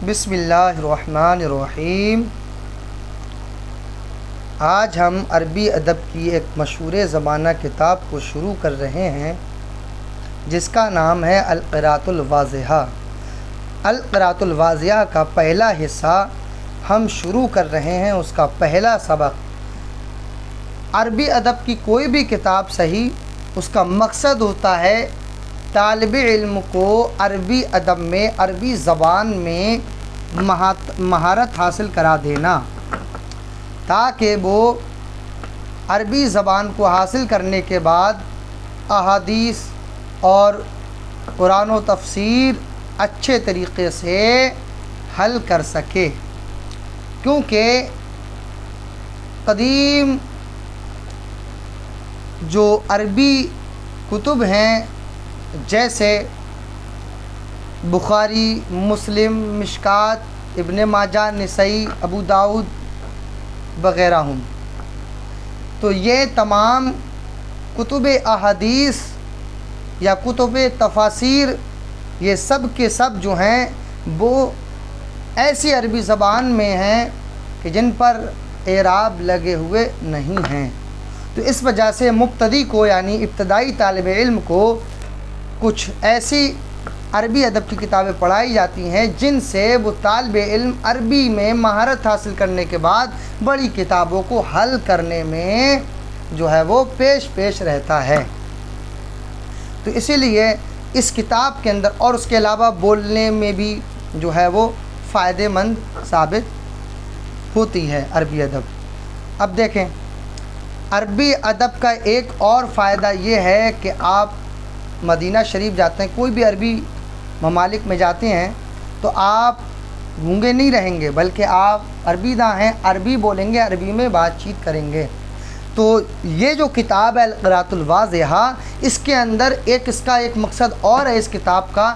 بسم اللہ الرحمن الرحیم۔ آج ہم عربی ادب کی ایک مشہور زمانہ کتاب کو شروع کر رہے ہیں جس کا نام ہے القراءۃ الواضحہ۔ القراءۃ الواضحہ کا پہلا حصہ ہم شروع کر رہے ہیں، اس کا پہلا سبق۔ عربی ادب کی کوئی بھی کتاب صحیح، اس کا مقصد ہوتا ہے طالب علم کو عربی ادب میں، عربی زبان میں مہارت حاصل کرا دینا، تاکہ وہ عربی زبان کو حاصل کرنے کے بعد احادیث اور قرآن و تفسیر اچھے طریقے سے حل کر سکے۔ کیونکہ قدیم جو عربی کتب ہیں جیسے بخاری، مسلم، مشکات، ابن ماجہ، نسائی، ابو داؤد وغیرہ ہوں، تو یہ تمام کتب احادیث یا کتب تفاسیر، یہ سب کے سب جو ہیں وہ ایسی عربی زبان میں ہیں کہ جن پر اعراب لگے ہوئے نہیں ہیں۔ تو اس وجہ سے مبتدی کو، یعنی ابتدائی طالب علم کو، کچھ ایسی عربی ادب کی کتابیں پڑھائی جاتی ہیں جن سے وہ طالب علم عربی میں مہارت حاصل کرنے کے بعد بڑی کتابوں کو حل کرنے میں جو ہے وہ پیش رہتا ہے۔ تو اسی لیے اس کتاب کے اندر، اور اس کے علاوہ بولنے میں بھی جو ہے وہ فائدہ مند ثابت ہوتی ہے عربی ادب۔ اب دیکھیں، عربی ادب کا ایک اور فائدہ یہ ہے کہ آپ مدینہ شریف جاتے ہیں، کوئی بھی عربی ممالک میں جاتے ہیں تو آپ گونگے نہیں رہیں گے، بلکہ آپ عربی داں ہیں، عربی بولیں گے، عربی میں بات چیت کریں گے۔ تو یہ جو کتاب ہے القراءۃ الواضحہ، اس کے اندر اس کا ایک مقصد اور ہے۔ اس کتاب کا،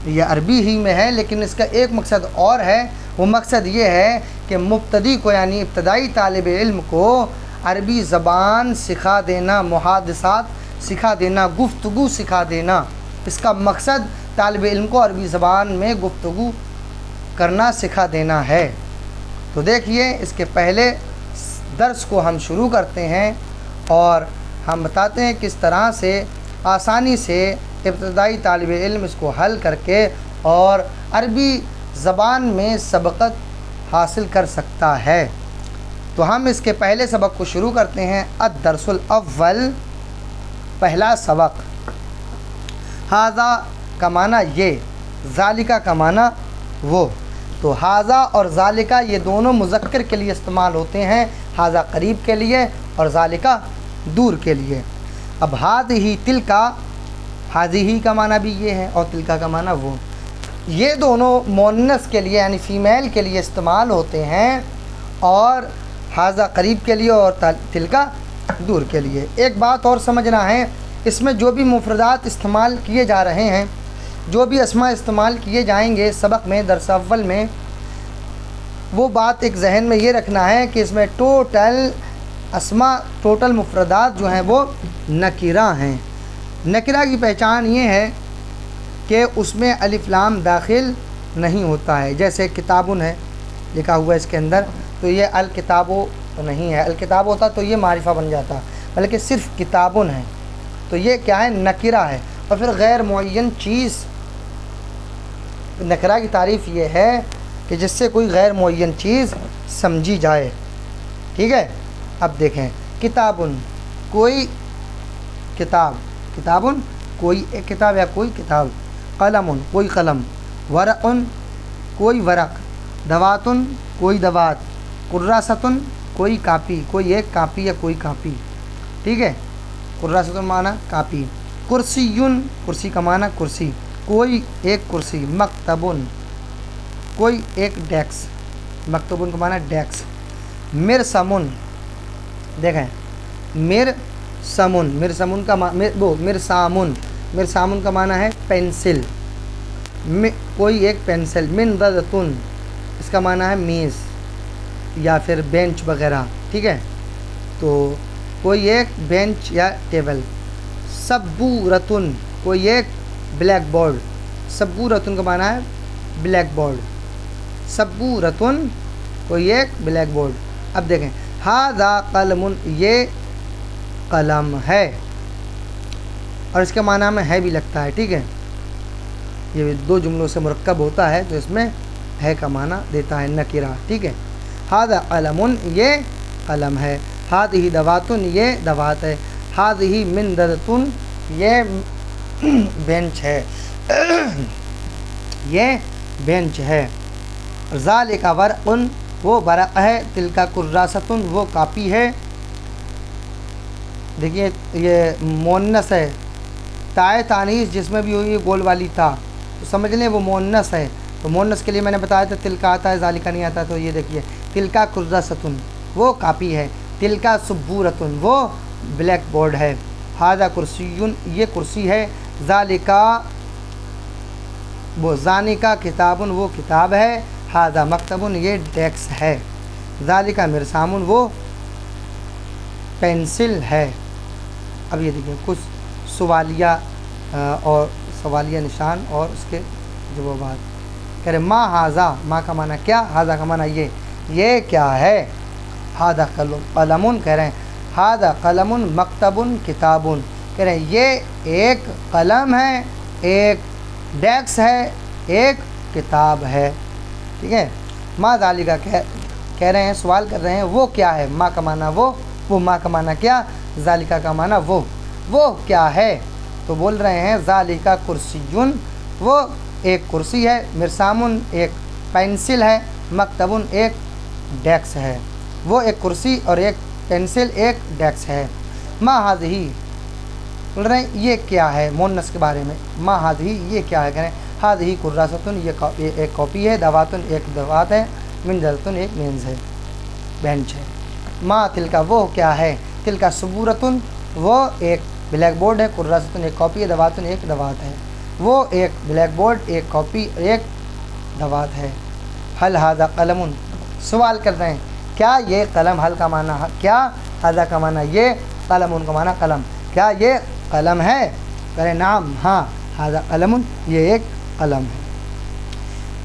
یہ عربی ہی میں ہے لیکن اس کا ایک مقصد اور ہے۔ وہ مقصد یہ ہے کہ مبتدی کو، یعنی ابتدائی طالب علم کو عربی زبان سکھا دینا، محادثات سکھا دینا، گفتگو سکھا دینا۔ اس کا مقصد طالب علم کو عربی زبان میں گفتگو کرنا سکھا دینا ہے۔ تو دیکھیے، اس کے پہلے درس کو ہم شروع کرتے ہیں اور ہم بتاتے ہیں کس طرح سے آسانی سے ابتدائی طالب علم اس کو حل کر کے اور عربی زبان میں سبقت حاصل کر سکتا ہے۔ تو ہم اس کے پہلے سبق کو شروع کرتے ہیں۔ الدرس الاول، پہلا سبق۔ ھذا کا معنی یہ، ذالکہ کا معنی وہ۔ تو ھذا اور ذالکہ یہ دونوں مذکر کے لیے استعمال ہوتے ہیں، ھذا قریب کے لیے اور ذالکہ دور کے لیے۔ اب ھذہ تلکہ، ھذہ کا معنی بھی یہ ہے اور تلکہ کا معنی وہ، یہ دونوں مؤنث کے لیے یعنی فیمیل کے لیے استعمال ہوتے ہیں، اور ھذا قریب کے لیے اور تلکہ دور کے لیے۔ ایک بات اور سمجھنا ہے، اس میں جو بھی مفردات استعمال کیے جا رہے ہیں، جو بھی اسماء استعمال کیے جائیں گے سبق میں، درس اول میں، وہ بات ایک ذہن میں یہ رکھنا ہے کہ اس میں ٹوٹل اسماء، ٹوٹل مفردات جو ہیں وہ نکرہ ہیں۔ نکرہ کی پہچان یہ ہے کہ اس میں الف لام داخل نہیں ہوتا ہے۔ جیسے کتابن ہے لکھا ہوا اس کے اندر، تو یہ الکتابو نہیں ہے، الکتاب ہوتا تو یہ معرفہ بن جاتا، بلکہ صرف کتابن ہے، تو یہ کیا ہے؟ نکرہ ہے۔ اور پھر غیر معین چیز، نکرہ کی تعریف یہ ہے کہ جس سے کوئی غیر معین چیز سمجھی جائے، ٹھیک ہے؟ اب دیکھیں، کتابن کوئی کتاب، کتابن کوئی ایک کتاب یا کوئی کتاب، قلم کوئی قلم، ورق کوئی ورق، دواتن کوئی دوات، قراستن کوئی کاپی، کوئی ایک کاپی یا کوئی کاپی، ٹھیک ہے؟ قراستن معنی کاپی۔ کرسیٌ، کرسی کا معنی کرسی، کوئی ایک کرسی۔ مکتبن کوئی ایک ڈیسک، مکتبن کا معنی ڈیسک۔ مرسمن، دیکھیں، مرسمن، مرسمن کا مرسامن، مرسامن کا معنی ہے پینسل، کوئی ایک پینسل۔ منددتن، اس کا معنی ہے میز یا پھر بینچ وغیرہ، ٹھیک ہے؟ تو کوئی ایک بینچ یا ٹیبل۔ سبورتن، کوئی ایک بلیک بورڈ، سبورتن کا معنی ہے بلیک بورڈ، سبورتن کوئی ایک بلیک بورڈ. اب دیکھیں ھذا قلم یہ قلم ہے اور اس کے معنی میں ہے بھی لگتا ہے. ٹھیک ہے یہ دو جملوں سے مرکب ہوتا ہے تو اس میں ہے کا معنی دیتا ہے نکرہ. ٹھیک ہے ھذا قلم یہ قلم ہے. ھذہ دواتن یہ دوات ہے. ھذہ منددتن یہ بینچ ہے یہ بینچ ہے. ذالک ورق وہ ورق ہے. تلک کراستن وہ کاپی ہے. دیکھیے یہ مؤنث ہے. تائے تانیث جس میں بھی ہوئی گول والی تھا تو سمجھ لیں وہ مؤنث ہے. تو مؤنث کے لیے میں نے بتایا تھا تلکا آتا ہے ذالکا نہیں آتا. تو یہ دیکھیے تلکا کراستن وہ کاپی ہے. تلکا سبورتن وہ بلیک بورڈ ہے. ھذا کرسی یہ کرسی ہے. ذالکا وہ ذالکا کتابن وہ کتاب ہے. ھذا مکتبن یہ ڈیسک ہے. ذالکا مرسامن وہ پینسل ہے. اب یہ دیکھیں کچھ سوالیہ اور سوالیہ نشان اور اس کے جوابات. کہہ رہے ما ھذا ما کا معنی کیا, ھذا کا معنی یہ کیا ہے. ھذا قلم کہہ رہے ہیں ھذا قلم مکتبن کتابن. کہہ رہے ہیں یہ ایک قلم ہے ایک ڈیسک ہے ایک کتاب ہے. ٹھیک ہے ما ذالکا کہہ رہے ہیں سوال کر رہے ہیں وہ کیا ہے. ما کا معنی وہ ما کا معنی کیا, ذالکا کا معنی وہ کیا ہے. تو بول رہے ہیں ذالکا کرسیٌ وہ ایک کرسی ہے. مرسامن ایک پینسل ہے. مکتبن ایک ڈیسک ہے. وہ ایک کرسی اور ایک پینسل ایک ڈیسک ہے. ما ھذہ بول رہے ہیں یہ کیا ہے مؤنث کے بارے میں. ما ھذہ یہ کیا ہے. کہہ رہے ہیں ھذہ کراستن یہ ایک کاپی ہے. دواتن ایک دوات ہے. منزلتن ایک مینز ہے بینچ ہے. ما تلکا وہ کیا ہے. تلکا سبورتن وہ ایک بلیک بورڈ ہے. کراستن ایک کاپی ہے. دواتن ایک دوات ہے. وہ ایک بلیک بورڈ ایک کاپی ایک دوات ہے. حل ھذا قلم سوال کر رہے ہیں کیا یہ قلم. حل کا معنی کیا, ھذا کا معنی یہ, قلم کا معنی قلم, کیا یہ قلم ہے. کرے نام ہاں. ھذا قلم یہ ایک قلم ہے.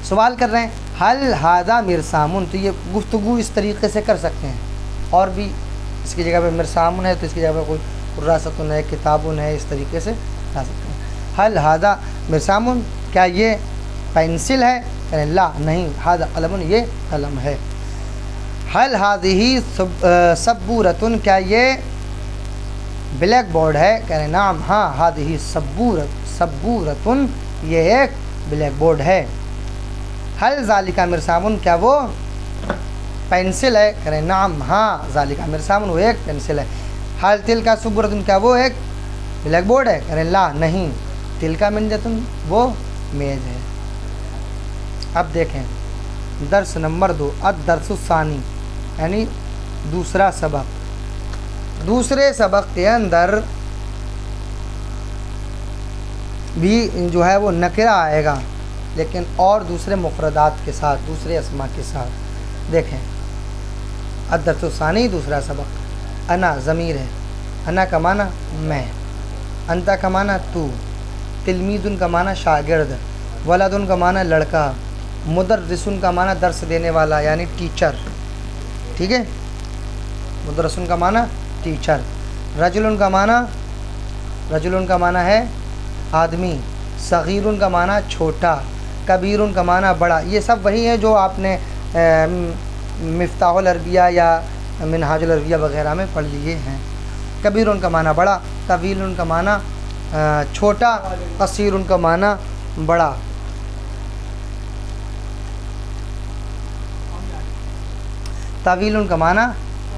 سوال کر رہے ہیں حل ھذا مرسامن. تو یہ گفتگو اس طریقے سے کر سکتے ہیں اور بھی اس کی جگہ پہ مرسامن ہے تو اس کی جگہ پہ کوئی کراستن ہے کتابن ہے اس طریقے سے لا سکتے ہیں. حل ھذا مرسامن کیا یہ پینسل ہے. کہہ لا نہیں. ھذا قلم یہ قلم ہے. حل ھذہ سبورتن کیا یہ بلیک بورڈ ہے. کہہ رہے نام ہاں. ھذہ سبورتن یہ ایک بلیک بورڈ ہے. حل ذالکا مرسامن کیا وہ پینسل ہے. کہہ رہے نام ہاں. ذالکا مرسامن وہ ایک پینسل ہے. حل تلکا سبورتن کیا وہ ایک بلیک بورڈ ہے. کہہ رہے لا نہیں. تلکا منجتن وہ میز ہے. اب دیکھیں درس نمبر 2 الدرس الثانی یعنی دوسرا سبق. دوسرے سبق کے اندر بھی جو ہے وہ نکرہ آئے گا لیکن اور دوسرے مفردات کے ساتھ دوسرے اسما کے ساتھ. دیکھیں الدرس الثانی دوسرا سبق. انا ضمیر ہے. انا کا معنی میں. انتا کا معنی تو. تلمیذن کا معنی شاگرد. ولدن کا معنی لڑکا. مدرسن کا معنی درس دینے والا یعنی ٹیچر. ٹھیک ہے مدرسن کا معنی ٹیچر. رجلن کا معنی ہے آدمی. صغیرن کا معنی چھوٹا. کبیرن کا معنی بڑا. یہ سب وہی ہے جو آپ نے مفتاح العربیہ یا منہاج العربیہ وغیرہ میں پڑھ لیے ہیں. کبیرن کا معنی بڑا. طویل کا معنی چھوٹا. قصیر کا معنی بڑا. طویل کا معنی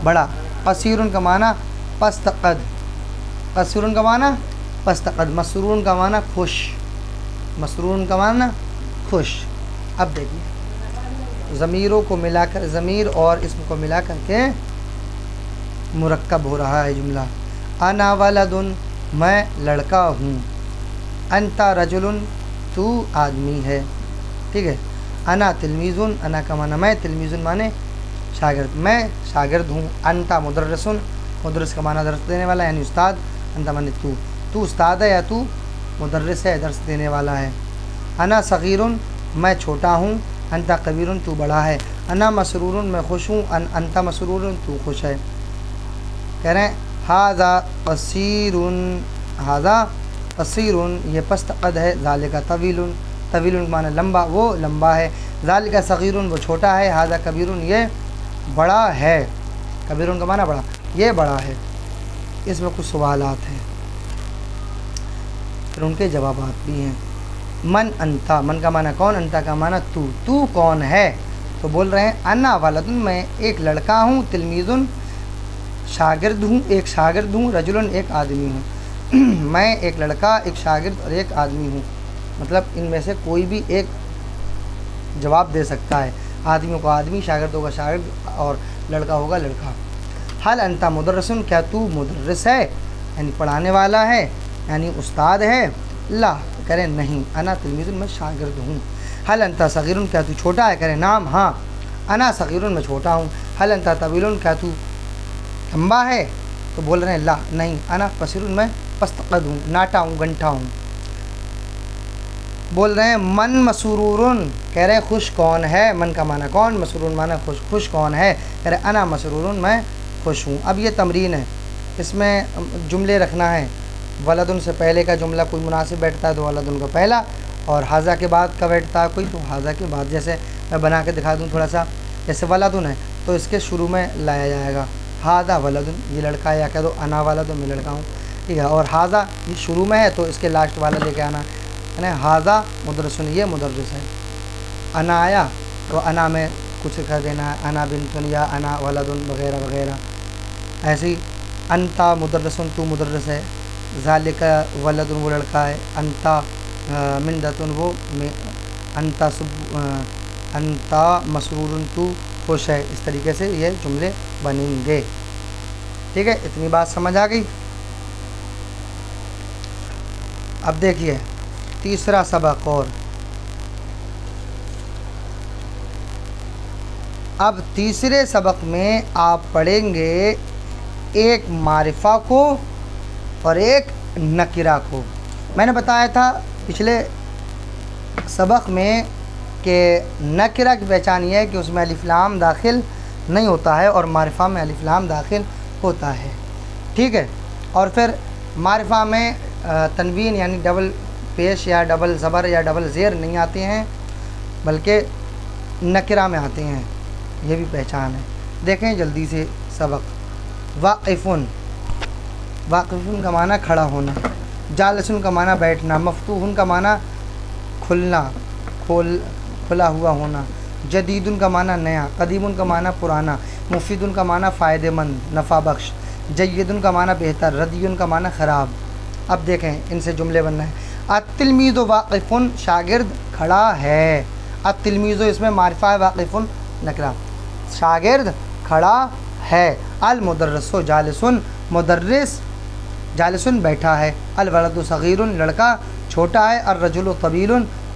بڑا. قصیر کا معنی پست قد. قصیر کا معنی پست قد. مسرور کا معنی خوش. مسرور کا معنی خوش. اب دیکھیے ضمیروں کو ملا کر ضمیر اور اسم کو ملا کر کے مرکب ہو رہا ہے جملہ. انا ولدن میں لڑکا ہوں. انتا رجل تو آدمی ہے. ٹھیک ہے. انا تلمیذن انا کا معنی میں. تلمیذن معنی شاگرد. میں شاگرد ہوں. انتا مدرسن مدرس کا معنی درس دینے والا یعنی استاد. انتا معنی تو استاد ہے یا تو مدرس ہے درس دینے والا ہے. انا صغیرن میں چھوٹا ہوں. انتا کبیرن تو بڑا ہے، انا مسرورن میں خوش ہوں، انتا مسرورن تو خوش ہے۔ کہہ رہے ہیں ہاذا قصیرن، ہاذا قصیرن یہ پست قد ہے، ذالک طویل، طویل معنی لمبا، وہ لمبا ہے، ذالک صغیرن وہ چھوٹا ہے، ہاذا کبیرن یہ بڑا ہے، کبیرن کا معنی بڑا، یہ بڑا ہے۔ اس میں کچھ سوالات ہیں، پھر ان کے جوابات بھی ہیں۔ من انتا، من کا معنی کون، انتا کا معنی تو کون ہے؟ تو بول رہے ہیں انا ولدن میں ایک لڑکا ہوں، تلمیذن شاگرد ہوں، ایک شاگرد ہوں، رجلن ایک آدمی ہوں۔ میں ایک لڑکا، ایک شاگرد اور ایک آدمی ہوں، مطلب ان میں سے کوئی بھی ایک جواب دے سکتا ہے، آدمیوں کو آدمی، شاگردوں کا شاگرد اور لڑکا ہوگا لڑکا۔ حل انتا مدرسن، کیا تو مدرس ہے یعنی پڑھانے والا ہے یعنی استاد ہے؟ لا کرے نہیں، انا تلمیذن میں شاگرد ہوں۔ حل انتا صغیرن، کیا تو چھوٹا ہے؟ کرے نام ہاں، انا صغیرن میں چھوٹا ہوں۔ حل انتا طویلن، کیا تو لمبا ہے؟ تو بول رہے ہیں لا نہیں، انا قصیرن میں پست قد ہوں، ناٹا ہوں، گنٹھا ہوں۔ بول رہے ہیں من مسرورن، کہہ رہے ہیں خوش کون ہے؟ من کا معنی کون، مسرورن معنی خوش، خوش کون ہے؟ کہہ رہے انا مسرورن میں خوش ہوں۔ اب یہ تمرین ہے، اس میں جملے رکھنا ہے، ولدن سے پہلے کا جملہ کوئی مناسب بیٹھتا ہے تو ولدن کا پہلا، اور حاذا کے بعد کا بیٹھتا ہے کوئی تو حاذا کے بعد۔ جیسے میں بنا کے دکھا دوں تھوڑا سا، جیسے ولدن ہے تو اس کے شروع میں لایا جائے گا ہاذا ولدن، یہ لڑکا ہے، یا کہہ دو انا ولدن میں لڑکا ہوں، ٹھیک ہے، اور حاذا یہ شروع میں ہے تو اس کے لاسٹ والا لے کے آنا ہے، حاذا مدرسن یہ مدرس ہے۔ انا آیا تو انا میں کچھ کر دینا ہے، انا بنتن یا انا ولدن وغیرہ وغیرہ۔ ایسے ہی انتا مدرسن تو مدرس ہے، ذالک ولدن وہ لڑکا ہے، انتا مندتن وہ انتا مسرورن تو خوش ہے۔ اس طریقے سے یہ جملے بنیں گے، ٹھیک ہے، اتنی بات سمجھ آ گئی۔ اب دیکھیے تیسرا سبق، اور اب تیسرے سبق میں آپ پڑھیں گے ایک معرفہ کو اور ایک نکرہ کو۔ میں نے بتایا تھا پچھلے سبق میں کہ نکرہ کی پہچان یہ ہے کہ اس میں الف لام داخل نہیں ہوتا ہے اور معرفہ میں الف لام داخل ہوتا ہے، ٹھیک ہے، اور پھر معرفہ میں تنوین یعنی ڈبل پیش یا ڈبل زبر یا ڈبل زیر نہیں آتے ہیں بلکہ نکرہ میں آتے ہیں، یہ بھی پہچان ہے۔ دیکھیں جلدی سے سبق۔ واقفن، واقفن کا معنی کھڑا ہونا، جالسن کا معنی بیٹھنا، مفتوحن کا معنی کھلنا، کھلا ہوا ہونا، جدیدن کا معنی نیا، قدیمن کا معنی پرانا، مفیدن کا معنی فائدہ مند نفع بخش، جیدن کا معنی بہتر، ردیون کا معنی خراب۔ اب دیکھیں ان سے جملے بننا ہے۔ التلمیذ واقفن، شاگرد کھڑا ہے، التلمیذ اس میں معرفہ ہے، واقفن نکرہ، شاگرد کھڑا ہے۔ المدرس جالسن، مدرس جالسن بیٹھا ہے۔ الولد صغیر، لڑکا چھوٹا ہے۔ الرجل طویل،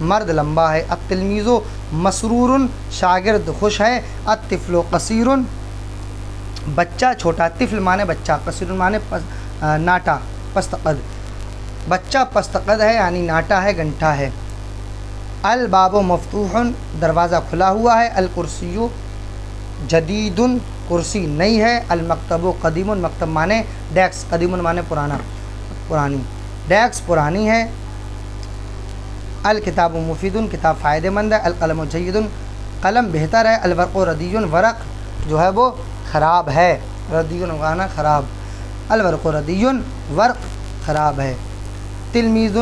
مرد لمبا ہے۔ التلمیذ مسرور، شاگرد خوش ہے۔ الطفل قصیر، بچہ چھوٹا، طفل مانے بچہ، قصیر مانے ناٹا پست قد، بچہ پست قد ہے یعنی ناٹا ہے، گنٹھا ہے۔ الباب مفتوح، دروازہ کھلا ہوا ہے۔ الکرسی جدید، کرسی نئی ہے۔ المکتب قدیم، مکتب مانے ڈیسک، قدیم مانے پرانا، پرانی، ڈیسک پرانی ہے۔ الکتاب مفید، کتاب فائدہ مند ہے۔ القلم جید، قلم بہتر ہے۔ الورق ردی، ورق جو ہے وہ خراب ہے، ردی مانا خراب، الورق ردی، ورق خراب ہے۔ تلمیذ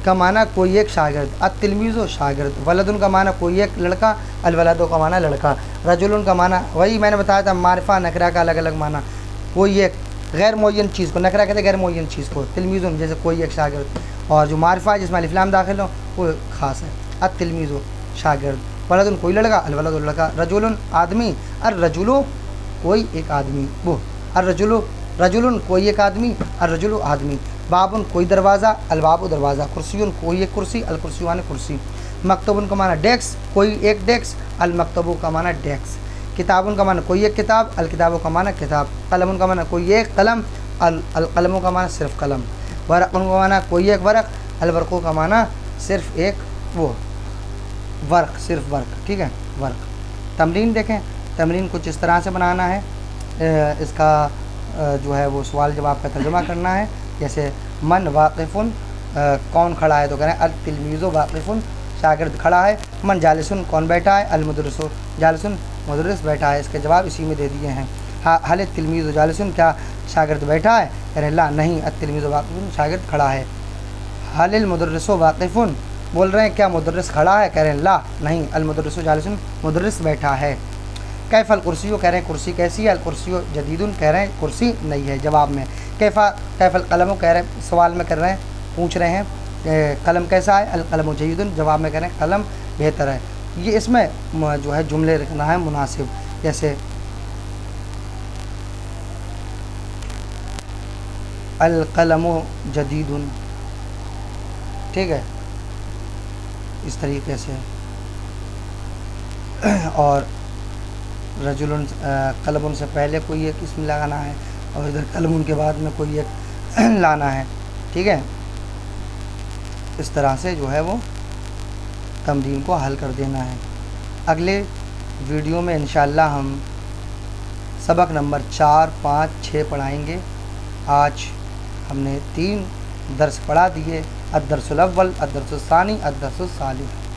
کا معنی کوئی ایک شاگرد، التلمیذ شاگرد۔ ولد کا معنی کوئی ایک لڑکا، الولد کا معنی لڑکا۔ رجل کا معنی وہی میں نے بتایا تھا، معرفہ نکرہ کا الگ الگ معنی، کوئی ایک غیر معین چیز کو نکرہ کہتے ہیں، غیر معین چیز کو۔ تلمیذ جیسے کوئی ایک شاگرد، اور جو معرفہ ہے جس میں الف لام داخل ہو وہ خاص ہے۔ التلمیذ شاگرد، ولد کوئی لڑکا، الولد لڑکا۔ رجل آدمی، الرجل کوئی ایک آدمی، وہ الرجل رجل کوئی ایک آدمی، الرجل آدمی۔ بابن کوئی دروازہ، الباب دروازہ۔ کرسی کوئی ایک کرسی، الکرسی معنی کرسی۔ مکتب کا معنی ڈیسک، کوئی ایک ڈیسک، المکتب کا معنی ڈیسک۔ کتاب کا معنی کوئی ایک کتاب، الکتاب کا معنی کتاب۔ قلم کا معنی کوئی ایک قلم، القلم کا معنی صرف قلم۔ ورق کا معنی کوئی ایک ورق، الورق کا معنی صرف ایک وہ ورق، صرف ورق، ٹھیک ہے، ورق۔ تمرین دیکھیں، تمرین کچھ اس طرح سے بنانا ہے، اس کا جو ہے وہ سوال جواب کا ترجمہ کرنا ہے، جیسے من واقف، کون کھڑا ہے تو کہہ رہے ہیں التلمیذ واقف، شاگرد کھڑا ہے۔ من جالسن، کون بیٹھا ہے؟ المدرس جالسن، مدرس بیٹھا ہے۔ اس کے جواب اسی میں دے دیے ہیں۔ حل التلمیذ جالسن، کیا شاگرد بیٹھا ہے؟ کہہ رہے ہیں لا، نہیں، التلمیذ واقف، شاگرد کھڑا ہے۔ حل المدرس واقف، بول رہے ہیں کیا مدرس کھڑا ہے؟ کہہ رہے ہیں لا، نہیں، المدرس جالسن، مدرس بیٹھا ہے۔ کیف الکرسی، کہہ رہے ہیں کرسی کیسی ہے؟ الکرسی جدید، کہہ رہے ہیں کرسی نئی ہے۔ جواب میں کیف القلم، کہہ رہے ہیں سوال میں کر رہے ہیں، پوچھ رہے ہیں قلم کیسا ہے؟ القلم جدید، جواب میں کہہ رہے ہیں قلم بہتر ہے۔ یہ اس میں جو ہے جملے رکھنا ہے مناسب، جیسے القلم جدید، ٹھیک ہے، اس طریقے سے۔ اور رجل، قلم سے پہلے کوئی ایک اسم لگانا ہے، اور ادھر قلم کے بعد میں کوئی ایک لانا ہے، ٹھیک ہے۔ اس طرح سے جو ہے وہ تمرین کو حل کر دینا ہے۔ اگلے ویڈیو میں انشاءاللہ ہم سبق نمبر 4، 5، 6 پڑھائیں گے۔ آج ہم نے 3 درس پڑھا دیے، الدرس الاول، الدرس الثانی، الدرس الثالث۔